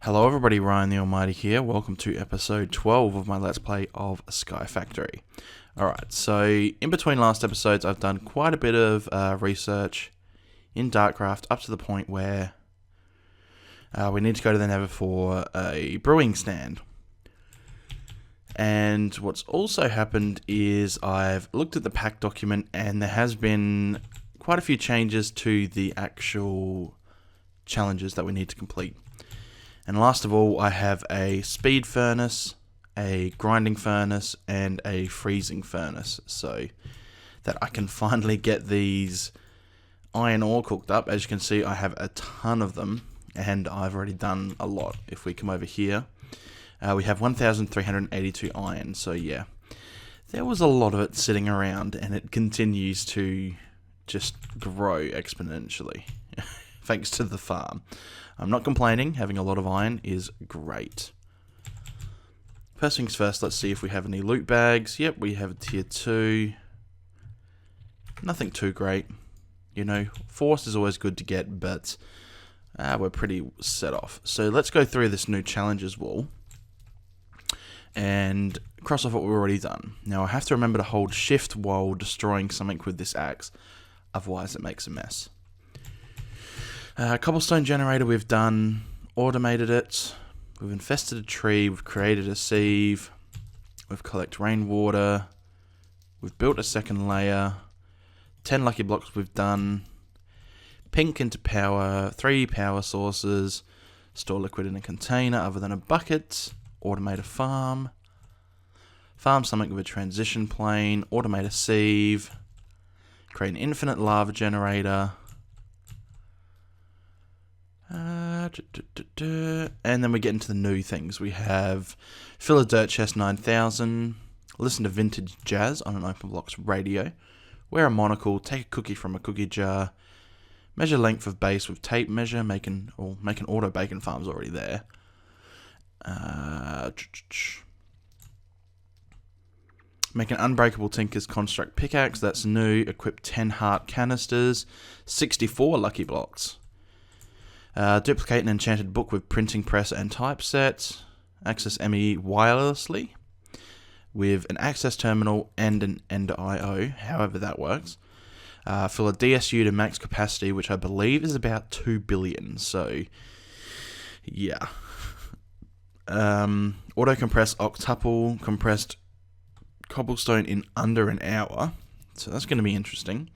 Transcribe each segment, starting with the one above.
Hello everybody, Ryan the Almighty here. Welcome to episode 12 of my Let's Play of Sky Factory. Alright, so in between last episodes I've done quite a bit of research in Darkcraft up to the point where we need to go to the Nether for a brewing stand. And what's also happened is I've looked at the pack document and there has been quite a few changes to the actual challenges that we need to complete. And last of all, I have a speed furnace, a grinding furnace, and a freezing furnace, so that I can finally get these iron ore cooked up. As you can see, I have a ton of them, and I've already done a lot. If we come over here, we have 1,382 iron, so yeah. There was a lot of it sitting around, and it continues to just grow exponentially, thanks to the farm. I'm not complaining, having a lot of iron is great. First things first, let's see if we have any loot bags. Yep, we have a tier 2. Nothing too great. You know, force is always good to get, but we're pretty set off. So let's go through this new challenges wall and cross off what we've already done. Now I have to remember to hold shift while destroying something with this axe, otherwise it makes a mess. Cobblestone generator we've done, automated it, we've infested a tree, we've created a sieve, we've collected rainwater, we've built a second layer, 10 lucky blocks we've done, pink into power, 3 power sources, store liquid in a container other than a bucket, automate a farm, farm something with a transition plane, automate a sieve, create an infinite lava generator, and then we get into the new things. We have fill a dirt chest 9000, listen to vintage jazz on an open blocks radio, wear a monocle, take a cookie from a cookie jar, measure length of base with tape measure, make an auto bacon farm's already there. Make an unbreakable tinker's construct pickaxe, that's new. Equip 10 heart canisters, 64 lucky blocks. Duplicate an enchanted book with printing press and typeset. Access ME wirelessly with an access terminal and an Ender IO, however that works. Fill a DSU to max capacity, which I believe is about 2 billion, so yeah. Auto compress octuple, compressed cobblestone in under an hour, so that's going to be interesting.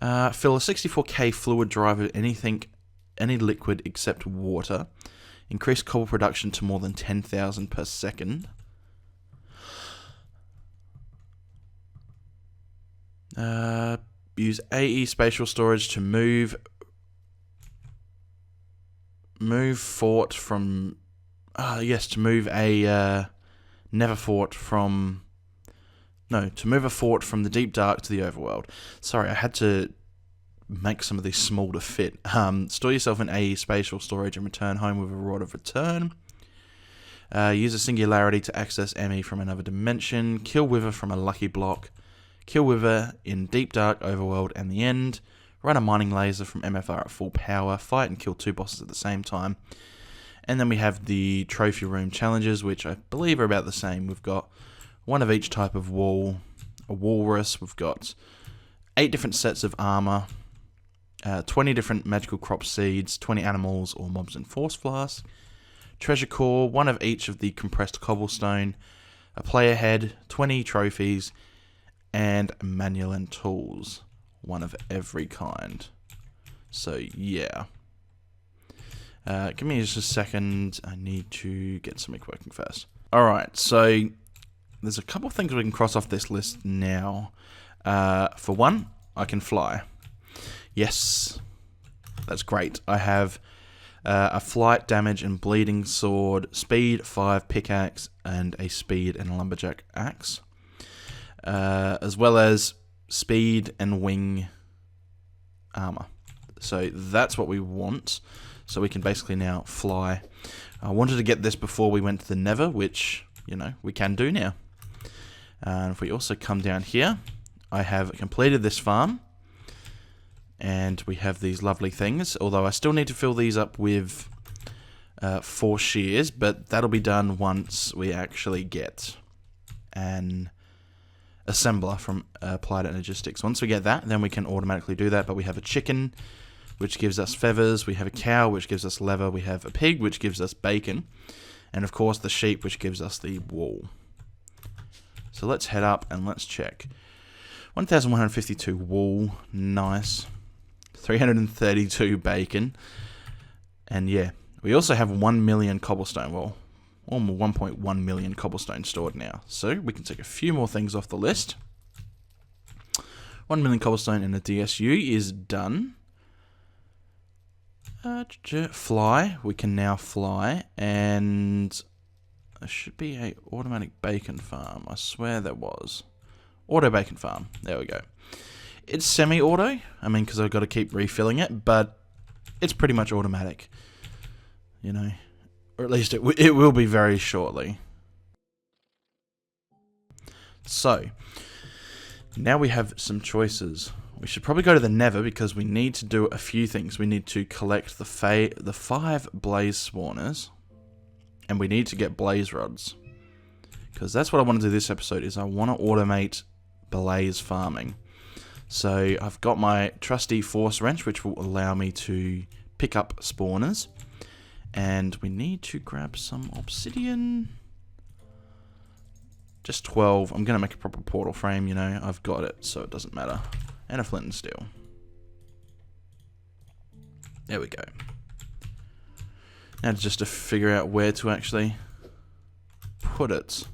Fill a 64k fluid drive with any liquid except water. Increase cobble production to more than 10,000 per second. Use AE spatial storage to move fort from to move a Nether fort from to move a fort from the deep dark to the overworld. Sorry, I had to make some of these small to fit. Store yourself in AE spatial storage and return home with a rod of return. Use a singularity to access ME from another dimension. Kill Wither from a lucky block. Kill Wither in deep dark overworld and the end. Run a mining laser from MFR at full power. Fight and kill 2 bosses at the same time. And then we have the trophy room challenges, which I believe are about the same. We've got one of each type of wall. A walrus. We've got 8 different sets of armor. 20 different magical crop seeds, 20 animals or mobs and force flasks, treasure core, one of each of the compressed cobblestone, a player head, 20 trophies, and manual and tools, one of every kind. So yeah. Give me just a second, I need to get something working first. Alright, so there's a couple of things we can cross off this list now. For one, I can fly. Yes, that's great. I have a flight, damage, and bleeding sword, speed 5 pickaxe, and a speed and lumberjack axe, as well as speed and wing armor. So that's what we want. So we can basically now fly. I wanted to get this before we went to the Nether, which, you know, we can do now. And if we also come down here, I have completed this farm. And we have these lovely things, although I still need to fill these up with 4 shears, but that'll be done once we actually get an assembler from Applied Energistics. Once we get that, then we can automatically do that. But we have a chicken, which gives us feathers. We have a cow, which gives us leather. We have a pig, which gives us bacon. And of course the sheep, which gives us the wool. So let's head up and let's check. 1,152 wool, nice. 332 bacon. And yeah, we also have 1 million cobblestone, well, almost 1.1 million cobblestone stored now. So we can take a few more things off the list. 1 million cobblestone in the DSU is done. Fly, we can now fly, and there should be a automatic bacon farm. I swear there was. Auto bacon farm, there we go. It's semi-auto, I mean, because I've got to keep refilling it, but it's pretty much automatic, you know, or at least it will be very shortly. So, now we have some choices. We should probably go to the Nether because we need to do a few things. We need to collect the 5 blaze spawners, and we need to get blaze rods. Because that's what I want to do this episode, is I want to automate blaze farming. So I've got my trusty force wrench, which will allow me to pick up spawners. And we need to grab some obsidian. Just 12. I'm going to make a proper portal frame, you know. I've got it, so it doesn't matter. And a flint and steel. There we go. Now just to figure out where to actually put it.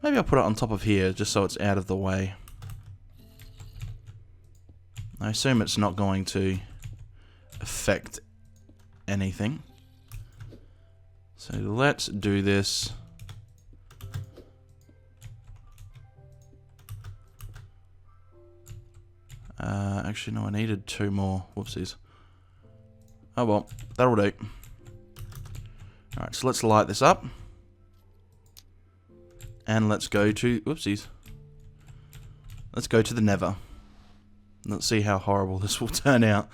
Maybe I'll put it on top of here, just so it's out of the way. I assume it's not going to affect anything. So let's do this. Actually, no, I needed 2 more. Whoopsies. Oh well, that'll do. Alright, so let's light this up. And let's go to... Whoopsies. Let's go to the Nether. Let's see how horrible this will turn out.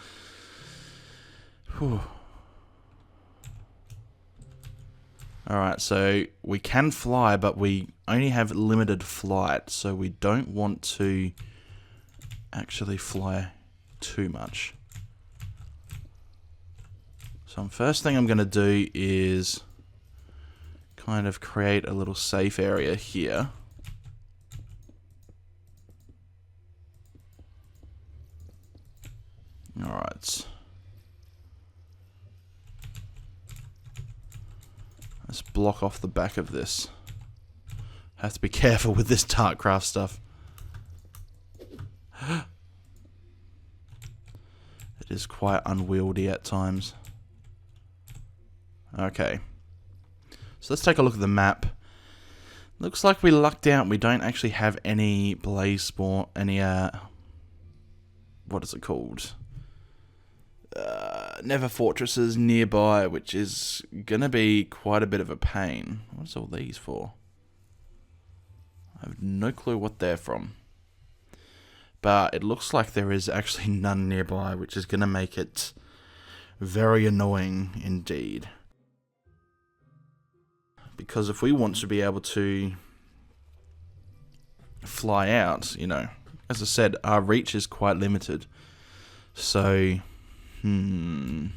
Alright, so we can fly, but we only have limited flight, so we don't want to actually fly too much. So first thing I'm going to do is kind of create a little safe area here. Alright. Let's block off the back of this. Have to be careful with this Darkcraft stuff. It is quite unwieldy at times. Okay. So let's take a look at the map. Looks like we lucked out. We don't actually have any blaze spawn, any what is it called? Nether fortresses nearby, which is gonna be quite a bit of a pain. What's all these for? I have no clue what they're from. But it looks like there is actually none nearby, which is gonna make it very annoying indeed. Because if we want to be able to fly out, you know, as I said, our reach is quite limited. So, this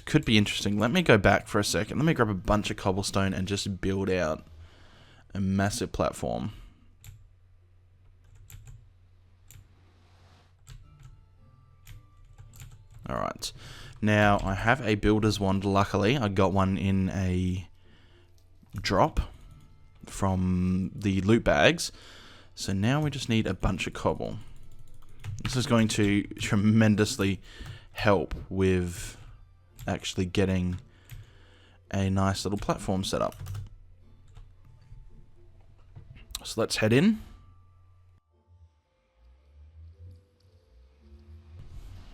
could be interesting. Let me go back for a second. Let me grab a bunch of cobblestone and just build out a massive platform. Alright. Now, I have a builder's wand, luckily. I got one in a drop from the loot bags. So now we just need a bunch of cobble. This is going to tremendously help with actually getting a nice little platform set up. So let's head in.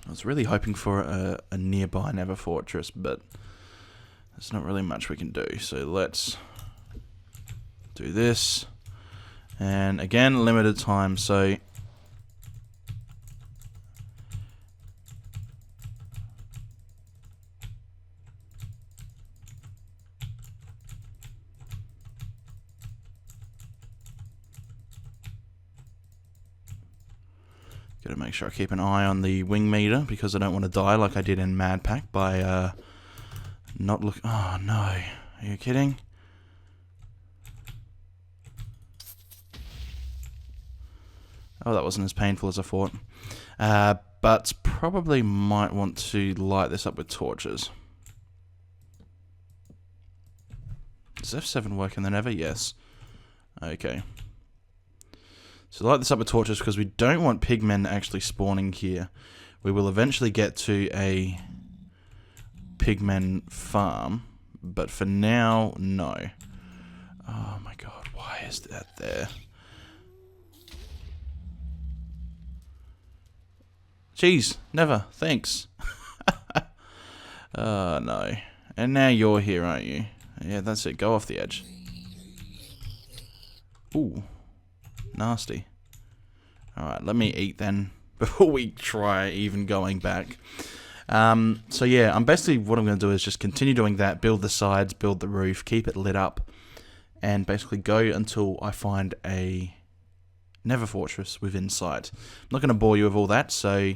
I was really hoping for a nearby Nether fortress, but there's not really much we can do. So let's do this. And again, limited time, so Gotta make sure I keep an eye on the wing meter because I don't want to die like I did in Mad Pack by not look. Oh no, are you kidding? Oh, that wasn't as painful as I thought. But probably might want to light this up with torches. Does F7 work in the Nether? Yes. Okay. So light this up with torches because we don't want pigmen actually spawning here. We will eventually get to a pigmen farm, but for now, no. Oh my god, why is that there? Jeez, never. Thanks. Oh no. And now you're here, aren't you? Yeah, that's it. Go off the edge. Ooh. Nasty. Alright, let me eat then before we try even going back. So yeah, basically what I'm going to do is just continue doing that, build the sides, build the roof, keep it lit up, and basically go until I find a Nether fortress within sight. I'm not going to bore you with all that, so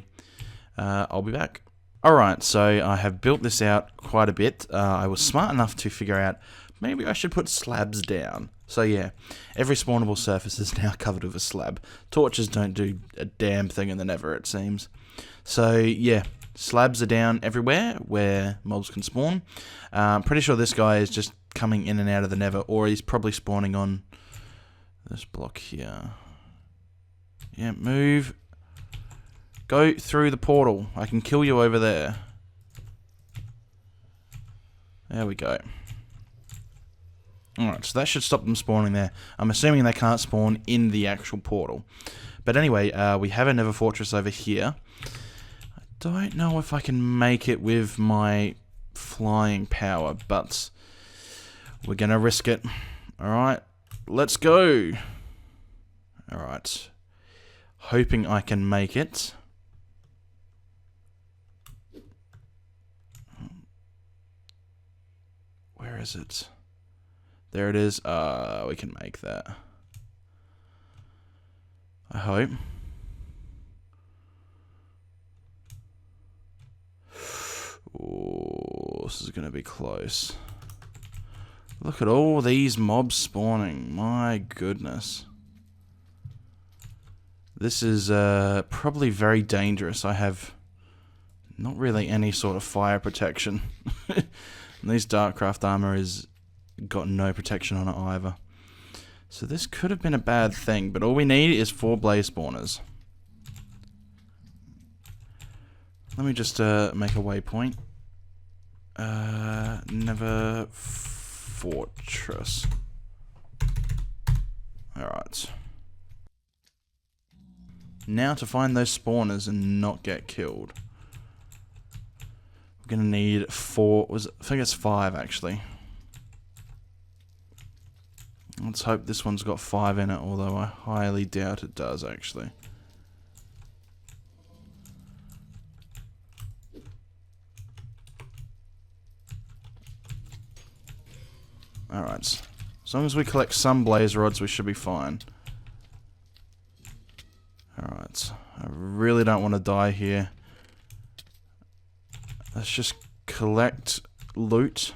I'll be back. Alright, so I have built this out quite a bit. I was smart enough to figure out maybe I should put slabs down. So yeah, every spawnable surface is now covered with a slab. Torches don't do a damn thing in the Nether, it seems. So yeah, slabs are down everywhere where mobs can spawn. Pretty sure this guy is just coming in and out of the Nether, or he's probably spawning on this block here. Yeah, move. Go through the portal. I can kill you over there. There we go. Alright, so that should stop them spawning there. I'm assuming they can't spawn in the actual portal. But anyway, we have a Nether fortress over here. I don't know if I can make it with my flying power, but we're going to risk it. Alright, let's go. Alright. Hoping I can make it. Where is it? There it is. We can make that. I hope. Oh, this is going to be close. Look at all these mobs spawning. My goodness. This is probably very dangerous. I have not really any sort of fire protection. And this Darkcraft armor is got no protection on it either. So this could have been a bad thing, but all we need is 4 blaze spawners. Let me just make a waypoint. Nether fortress. Alright. Now to find those spawners and not get killed. We're gonna need 4. I think it's 5 actually. Let's hope this one's got 5 in it, although I highly doubt it does actually. Alright. As long as we collect some blaze rods, we should be fine. Alright. I really don't want to die here. Let's just collect loot.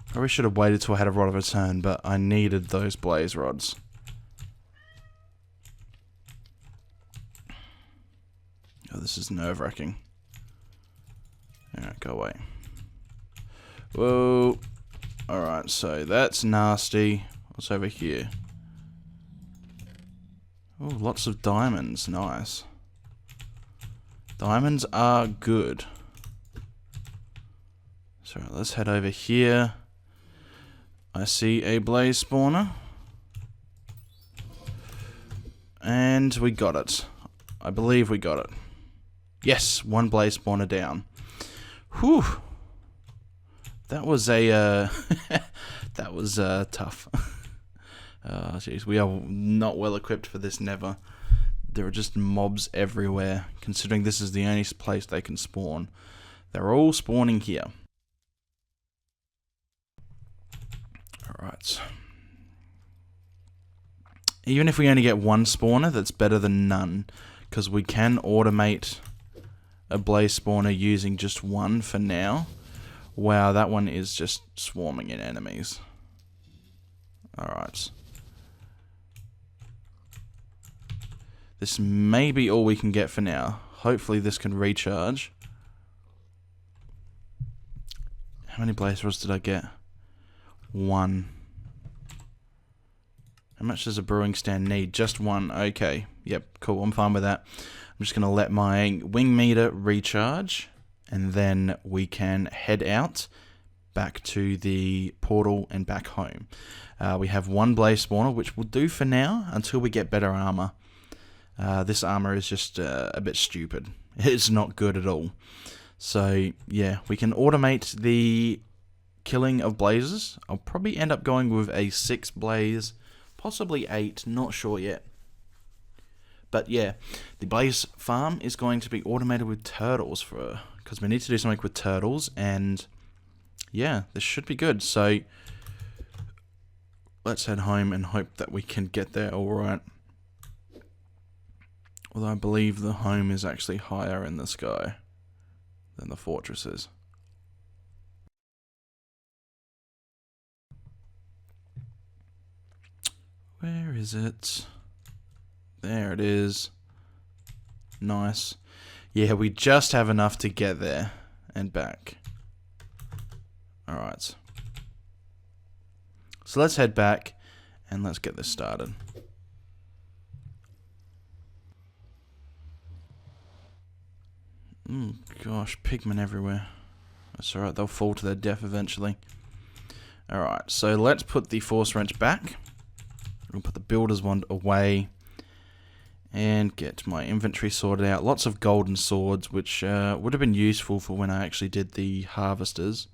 Probably should have waited till I had a rod of return, but I needed those blaze rods. Oh, this is nerve-wracking. Alright, go away. Whoa. Alright, so that's nasty. What's over here? Oh, lots of diamonds. Nice. Diamonds are good. So let's head over here. I see a blaze spawner. And we got it. I believe we got it. Yes, 1 blaze spawner down. Whew. That was a that was tough. Oh jeez, we are not well equipped for this Nether. There are just mobs everywhere, considering this is the only place they can spawn. They're all spawning here. Alright. Even if we only get one spawner, that's better than none, because we can automate a blaze spawner using just one for now. Wow, that one is just swarming in enemies. Alright. This may be all we can get for now. Hopefully this can recharge. How many blaze rods did I get? 1. How much does a brewing stand need? Just 1. Okay. Yep, cool. I'm fine with that. I'm just going to let my wing meter recharge, and then we can head out back to the portal and back home. We have 1 blaze spawner, which will do for now until we get better armor. This armor is just a bit stupid. It's not good at all. So, yeah, we can automate the killing of blazes. I'll probably end up going with a 6 blaze, possibly 8, not sure yet. But yeah, the blaze farm is going to be automated with turtles because we need to do something with turtles, and yeah, this should be good. So let's head home and hope that we can get there alright. Although I believe the home is actually higher in the sky than the fortress is. Where is it? There it is. Nice. Yeah, we just have enough to get there and back. Alright. So let's head back and let's get this started. Gosh, pigmen everywhere. That's alright, they'll fall to their death eventually. Alright, so let's put the force wrench back. We'll put the builder's wand away. And get my inventory sorted out. Lots of golden swords, which would have been useful for when I actually did the harvesters.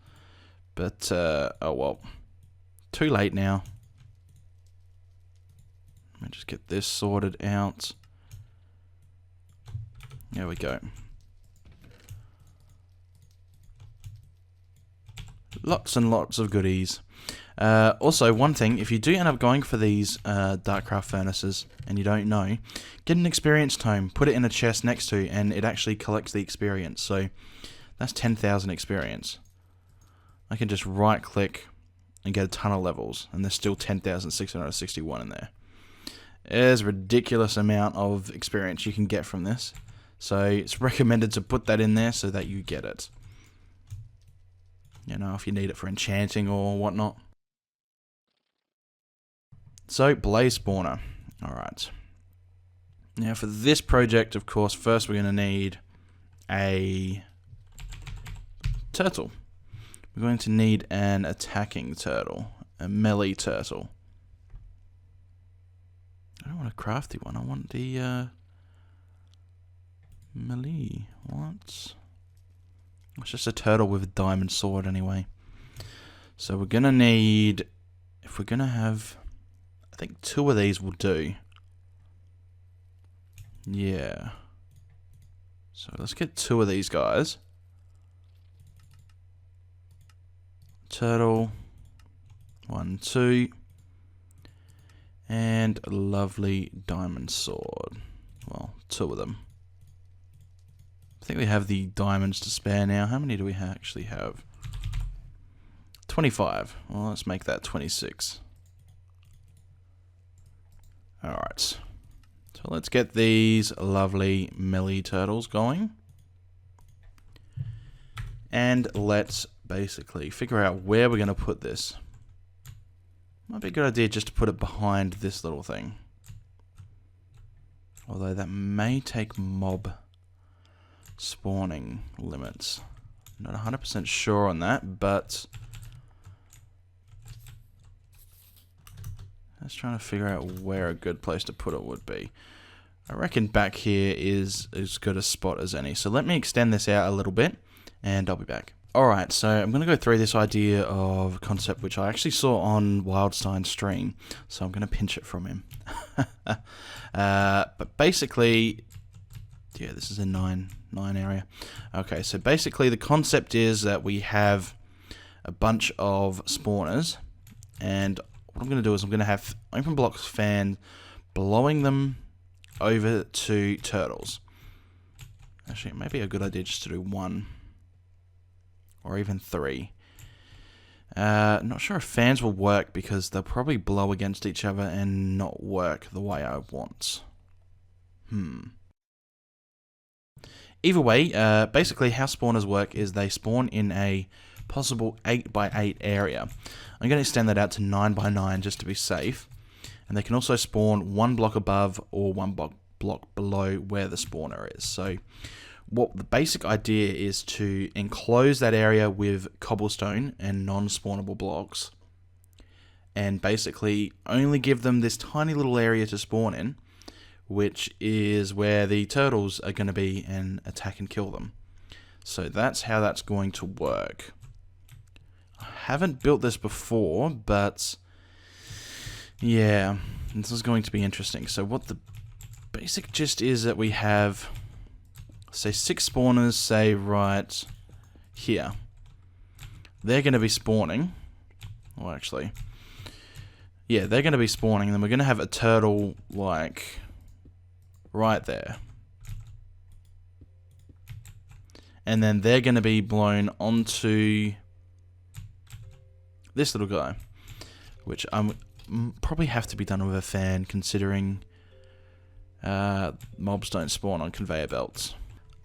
But, oh well. Too late now. Let me just get this sorted out. There we go. Lots and lots of goodies. Also, one thing, if you do end up going for these Darkcraft furnaces and you don't know, get an experience tome, put it in a chest next to, and it actually collects the experience. So that's 10,000 experience. I can just right click and get a ton of levels, and there's still 10,661 in there. There's a ridiculous amount of experience you can get from this. So it's recommended to put that in there so that you get it. You know, if you need it for enchanting or whatnot. So, blaze spawner. Alright. Now for this project, of course, first we're going to need a turtle. We're going to need an attacking turtle. A melee turtle. I don't want a crafty one. I want the melee. What? It's just a turtle with a diamond sword anyway. So we're going to need... If we're going to have... I think 2 of these will do. Yeah. So let's get 2 of these guys. Turtle. 1, 2. And a lovely diamond sword. Well, 2 of them. I think we have the diamonds to spare now. How many do we actually have? 25. Well, let's make that 26. Alright. So let's get these lovely melee turtles going. And let's basically figure out where we're going to put this. Might be a good idea just to put it behind this little thing. Although that may take mob spawning limits. Not 100% sure on that, but let's try to figure out where a good place to put it would be. I reckon back here is as good a spot as any. So let me extend this out a little bit, and I'll be back. Alright, so I'm going to go through this idea of concept which I actually saw on Wildstein's stream, so I'm going to pinch it from him. But basically, yeah, this is a 9 area. Okay, so basically the concept is that we have a bunch of spawners, and what I'm going to do is I'm going to have open blocks fan blowing them over to turtles. Actually, it may be a good idea just to do 1 or even 3. Not sure if fans will work because they'll probably blow against each other and not work the way I want. Either way, basically how spawners work is they spawn in a possible 8x8 area. I'm going to extend that out to 9x9 just to be safe. And they can also spawn 1 block above or 1 block below where the spawner is. So what the basic idea is to enclose that area with cobblestone and non-spawnable blocks, and basically only give them this tiny little area to spawn in, which is where the turtles are going to be, and attack and kill them. So that's how that's going to work. I haven't built this before, but yeah, this is going to be interesting. So what the basic gist is that we have, say, 6 spawners, say, right here. They're going to be spawning. Well, actually, yeah, they're going to be spawning, and then we're going to have a turtle, like, right there. And then they're going to be blown onto this little guy, which probably have to be done with a fan, considering mobs don't spawn on conveyor belts.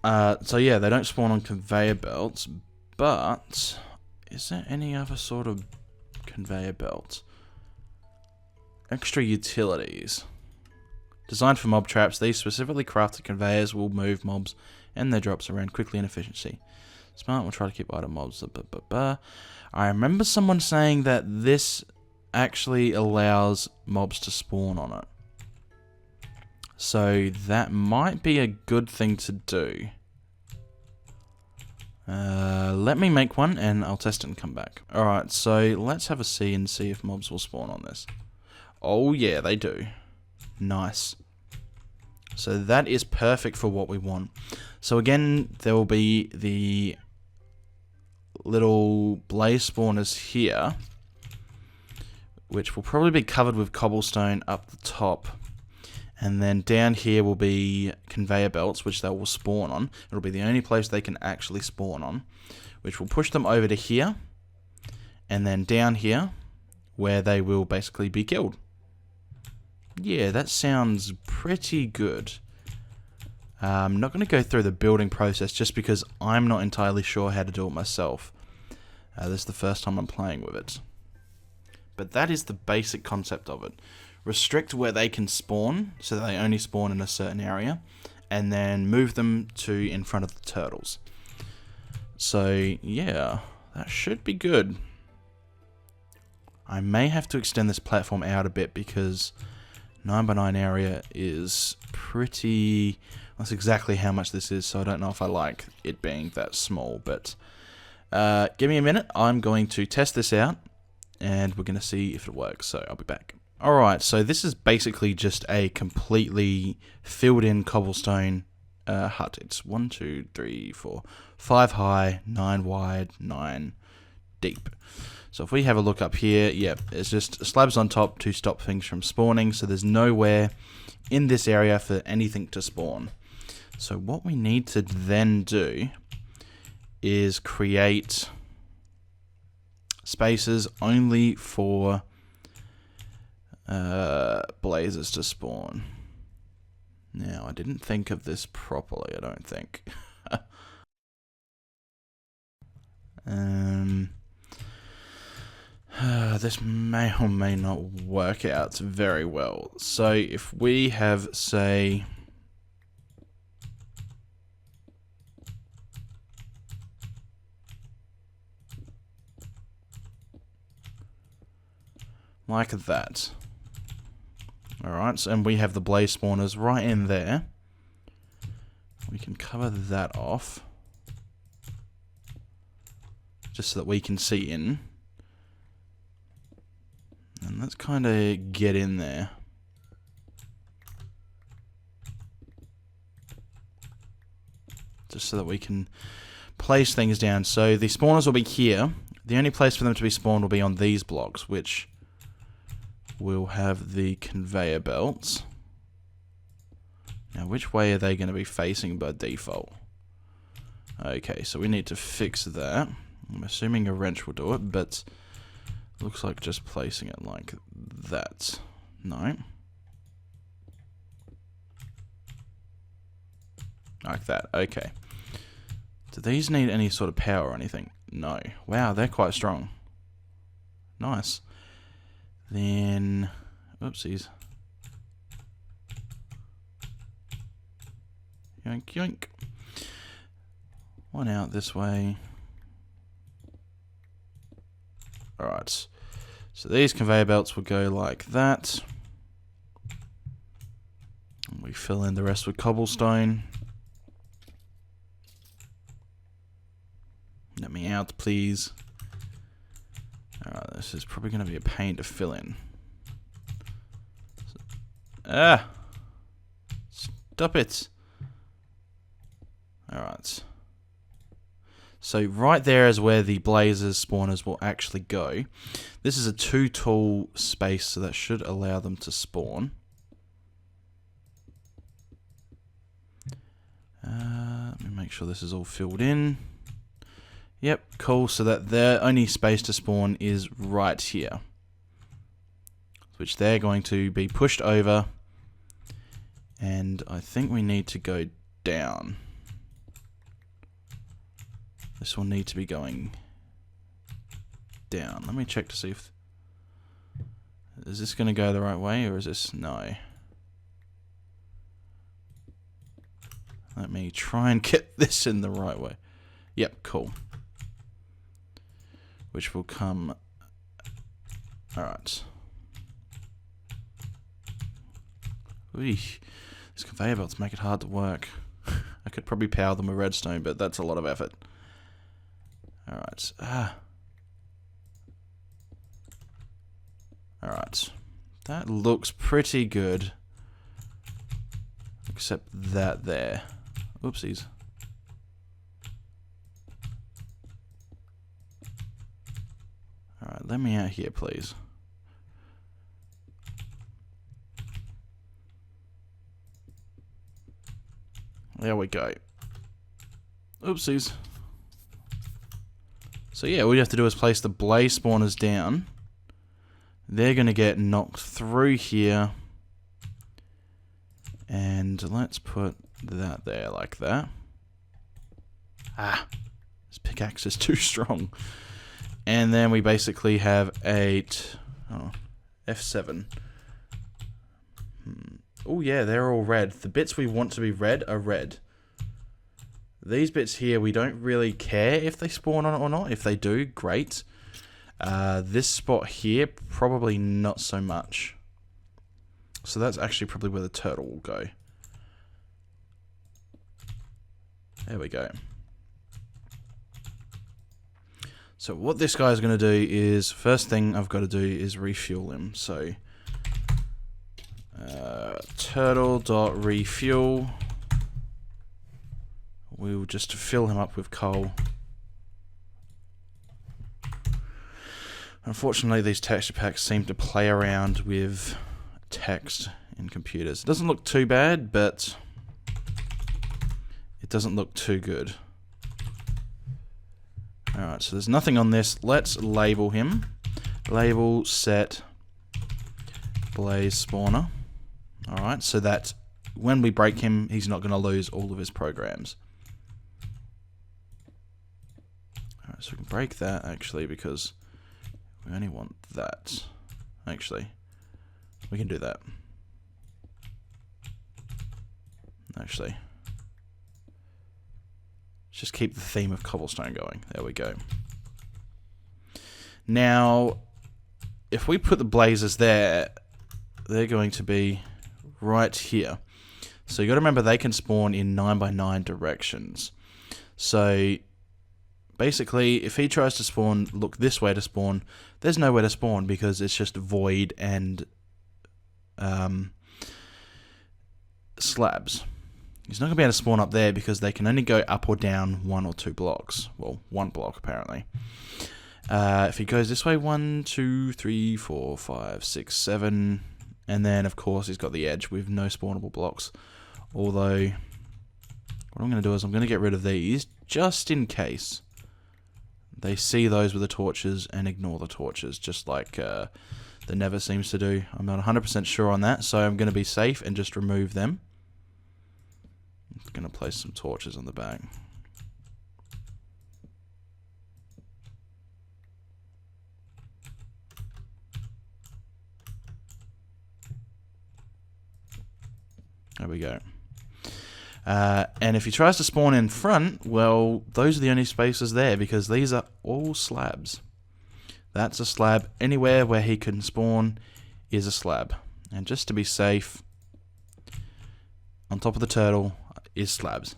So yeah, they don't spawn on conveyor belts, but is there any other sort of conveyor belt? Extra utilities. Designed for mob traps, these specifically crafted conveyors will move mobs and their drops around quickly and efficiency. Smart will try to keep item mobs. I remember someone saying that this actually allows mobs to spawn on it. So that might be a good thing to do. Let me make one and I'll test it and come back. Alright, so let's have a see and see if mobs will spawn on this. Oh yeah, they do. Nice. So that is perfect for what we want. So again, there will be the little blaze spawners here, which will probably be covered with cobblestone up the top. And then down here will be conveyor belts, which they will spawn on. It'll be the only place they can actually spawn on, which will push them over to here. And then down here, where they will basically be killed. Yeah, that sounds pretty good. I'm not going to go through the building process just because I'm not entirely sure how to do it myself. This is the first time I'm playing with it. But that is the basic concept of it. Restrict where they can spawn, so that they only spawn in a certain area, and then move them to in front of the turtles. So yeah, that should be good. I may have to extend this platform out a bit because 9x9 area is pretty... That's exactly how much this is, so I don't know if I like it being that small, but give me a minute. I'm going to test this out, and we're going to see if it works, so I'll be back. Alright, so this is basically just a completely filled in cobblestone hut. It's 1, 2, 3, 4, 5 high, 9 wide, 9 deep. So if we have a look up here, yeah, it's just slabs on top to stop things from spawning, so there's nowhere in this area for anything to spawn. So what we need to then do is create spaces only for blazes to spawn. Now, I didn't think of this properly, I don't think. This may or may not work out very well. So if we have, say, like that. Alright, so, and we have the blaze spawners right in there. We can cover that off, just so that we can see in. And let's kind of get in there. Just so that we can place things down. So the spawners will be here. The only place for them to be spawned will be on these blocks, which will have the conveyor belts. Now, which way are they going to be facing by default? Okay, so we need to fix that. I'm assuming a wrench will do it, but looks like just placing it like that. No. Like that, okay. Do these need any sort of power or anything? No. Wow, they're quite strong. Nice. Then, oopsies. Yoink, yoink. One out this way. Alright. So these conveyor belts will go like that. And we fill in the rest with cobblestone. Let me out, please. Alright, this is probably going to be a pain to fill in. Ah! Stop it! Alright. So right there is where the blazers spawners will actually go. This is a 2 tall space, so that should allow them to spawn. Let me make sure this is all filled in. Yep, cool, so that their only space to spawn is right here. Which they're going to be pushed over. And I think we need to go down. This will need to be going down. Let me check to see if... Is this going to go the right way, or is this... No. Let me try and get this in the right way. Yep, cool. Which will come... Alright. These conveyor belts make it hard to work. I could probably power them with redstone, but that's a lot of effort. Alright. Alright. That looks pretty good. Except that there. Oopsies. Alright, let me out here, please. There we go. Oopsies. So yeah, all you have to do is place the blaze spawners down. They're going to get knocked through here. And let's put that there like that. Ah, this pickaxe is too strong. And then we basically have F7. Oh yeah, they're all red. The bits we want to be red are red. These bits here, we don't really care if they spawn on it or not. If they do, great. This spot here, probably not so much. So that's actually probably where the turtle will go. There we go. So what this guy's going to do is, first thing I've got to do is refuel him. So turtle.refuel. We'll just fill him up with coal. Unfortunately, these texture packs seem to play around with text in computers. It doesn't look too bad, but it doesn't look too good. Alright, so there's nothing on this. Let's label him. Label set blaze spawner. Alright, so that when we break him, he's not going to lose all of his programs. Alright, so we can break that actually because we only want that. Actually, we can do that. Actually, just keep the theme of cobblestone going. There we go. Now, if we put the blazers there, they're going to be right here. So you got to remember they can spawn in 9x9 directions. So basically, if he tries to spawn, look this way to spawn, there's nowhere to spawn because it's just void and slabs. He's not going to be able to spawn up there because they can only go up or down 1 or 2 blocks. Well, 1 block apparently. If he goes this way, 1, 2, 3, 4, 5, 6, 7, and then of course he's got the edge with no spawnable blocks Although, what I'm going to do is I'm going to get rid of these, just in case they see those with the torches and ignore the torches, just like the Nether seems to do. I'm not 100% sure on that, so I'm going to be safe and just remove them. I'm going to place some torches on the back. There we go. And if he tries to spawn in front, well, those are the only spaces there, because these are all slabs. That's a slab. Anywhere where he can spawn is a slab. And just to be safe, on top of the turtle is slabs.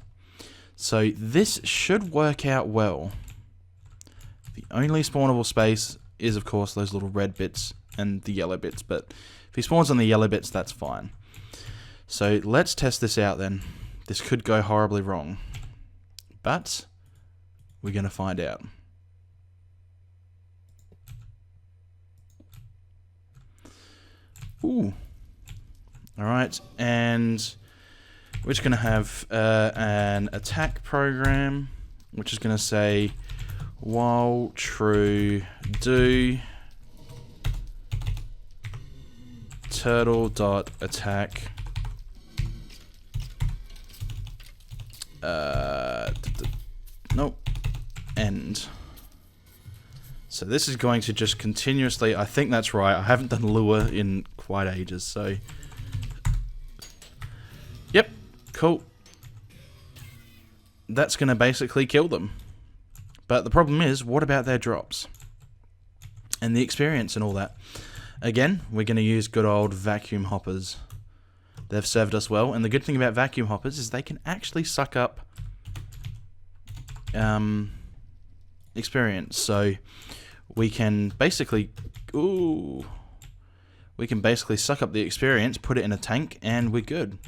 So this should work out well. The only spawnable space is, of course, those little red bits and the yellow bits. But if he spawns on the yellow bits, that's fine. So let's test this out then. This could go horribly wrong, but we're going to find out. Ooh. Alright, and we're just going to have an attack program, which is going to say, while true, do turtle.attack nope, end. So this is going to just continuously, I think that's right, I haven't done lure in quite ages, so yep, cool. That's going to basically kill them. But the problem is, what about their drops? And the experience and all that. Again, we're going to use good old vacuum hoppers. They've served us well, and the good thing about vacuum hoppers is they can actually suck up experience. So we can basically suck up the experience, put it in a tank, and we're good.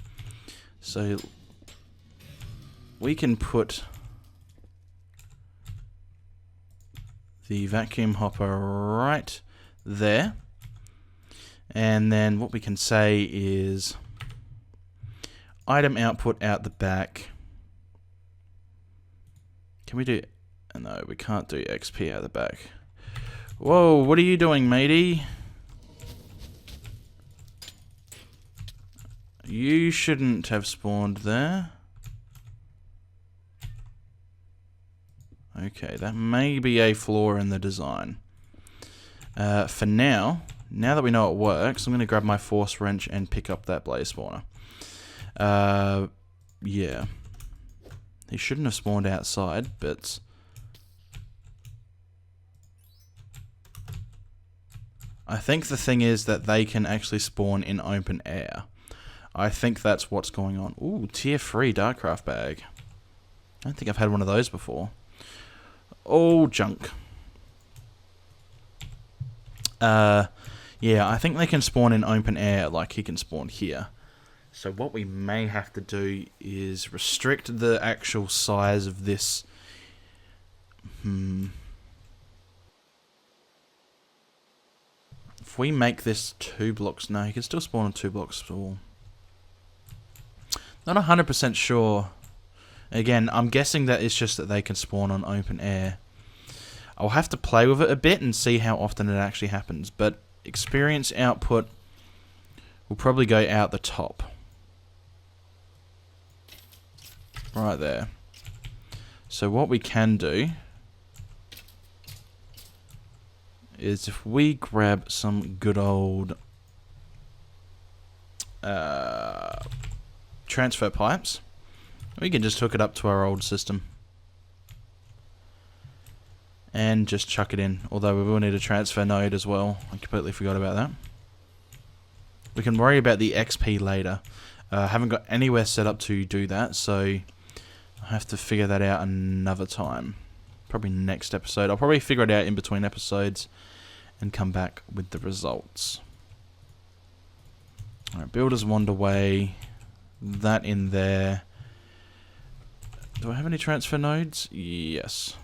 So we can put the vacuum hopper right there, and then what we can say is item output out the back. Can we do... No, we can't do XP out the back. Whoa, what are you doing, matey? You shouldn't have spawned there. Okay, that may be a flaw in the design. For now that we know it works, I'm going to grab my force wrench and pick up that blaze spawner. Yeah. He shouldn't have spawned outside, but... I think the thing is that they can actually spawn in open air. I think that's what's going on. Ooh, tier 3 Darkcraft bag. I don't think I've had one of those before. Oh, junk. Yeah, I think they can spawn in open air like he can spawn here. So what we may have to do is restrict the actual size of this. If we make this 2 blocks, no, he can still spawn on 2 blocks tall. Not 100% sure. Again, I'm guessing that it's just that they can spawn on open air. I'll have to play with it a bit and see how often it actually happens. But experience output will probably go out the top. Right there. So what we can do is if we grab some good old transfer pipes, we can just hook it up to our old system and just chuck it in, although we will need a transfer node as well. I completely forgot about that. We can worry about the XP later. I haven't got anywhere set up to do that, so I have to figure that out another time. Probably next episode. I'll probably figure it out in between episodes and come back with the results. Alright, Builder's Wanderway. That in there. Do I have any transfer nodes? Yes.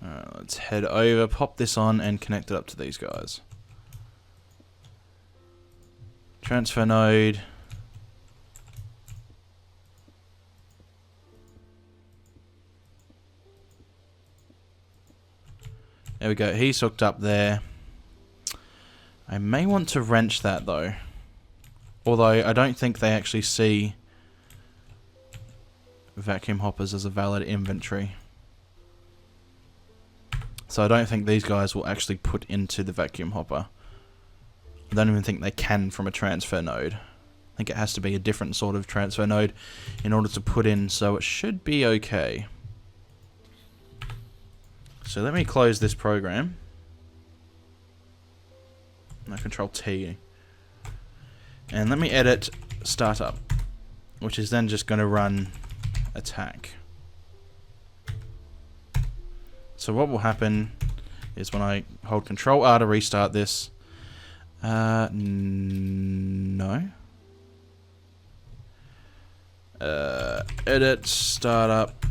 Alright, let's head over, pop this on, and connect it up to these guys. Transfer node. There we go, he's hooked up there. I may want to wrench that though. Although I don't think they actually see vacuum hoppers as a valid inventory. So I don't think these guys will actually put into the vacuum hopper. I don't even think they can from a transfer node. I think it has to be a different sort of transfer node in order to put in, so it should be okay. So let me close this program. No, Control T. And let me edit startup, which is then just going to run attack. So what will happen is when I hold Control R to restart this, no. Edit startup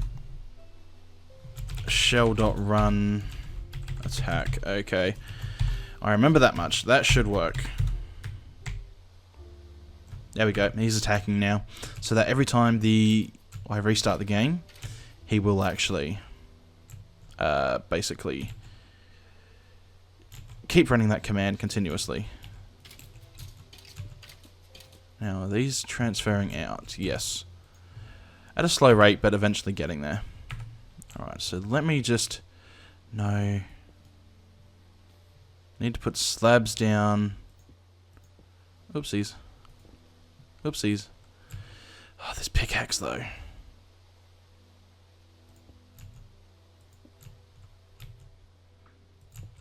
shell.run attack. Okay. I remember that much. That should work. There we go. He's attacking now. So that every time I restart the game, he will actually basically keep running that command continuously. Now, are these transferring out? Yes. At a slow rate, but eventually getting there. Alright, so let me just... No. Need to put slabs down. Oopsies. Oopsies. Oh, this pickaxe, though.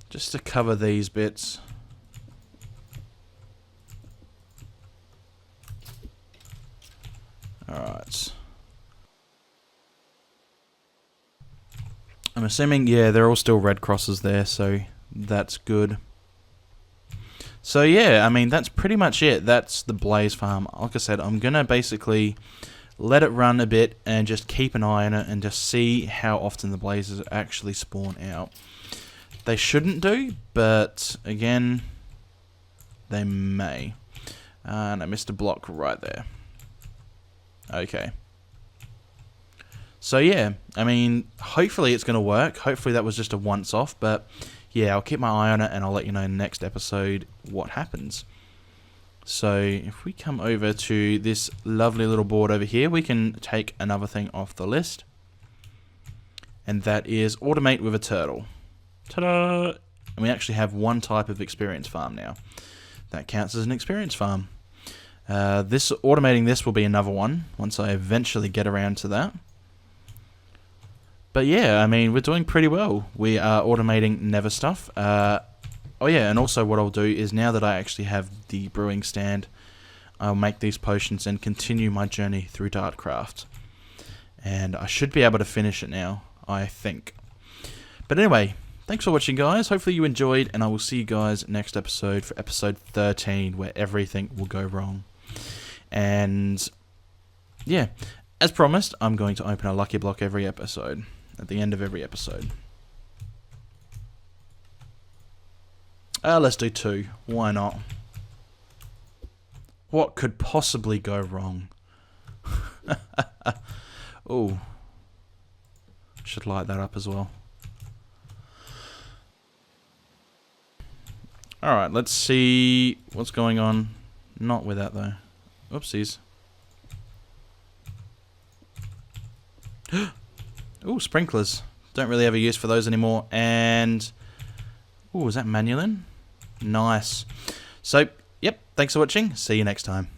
Just to cover these bits. Alright. I'm assuming, yeah, they're all still red crosses there, so that's good. So yeah, I mean, that's pretty much it. That's the Blaze farm. Like I said, I'm going to basically let it run a bit and just keep an eye on it and just see how often the blazes actually spawn out. They shouldn't do, but again, they may. And I missed a block right there. Okay. So yeah, I mean, hopefully it's going to work. Hopefully that was just a once off, but yeah, I'll keep my eye on it and I'll let you know in the next episode what happens. So if we come over to this lovely little board over here, we can take another thing off the list. And that is automate with a turtle. Ta-da! And we actually have one type of experience farm now. That counts as an experience farm. Automating this will be another one once I eventually get around to that. But yeah, I mean, we're doing pretty well. We are automating Nether stuff. Oh yeah, and also what I'll do is now that I actually have the brewing stand, I'll make these potions and continue my journey through Dartcraft. And I should be able to finish it now, I think. But anyway, thanks for watching, guys. Hopefully you enjoyed, and I will see you guys next episode for episode 13, where everything will go wrong. And yeah, as promised, I'm going to open a lucky block every episode. At the end of every episode. Let's do 2. Why not? What could possibly go wrong? Oh. Should light that up as well. Alright, let's see what's going on. Not with that though. Oopsies. Ooh, sprinklers. Don't really have a use for those anymore. And... ooh, is that manulin? Nice. So, yep, thanks for watching. See you next time.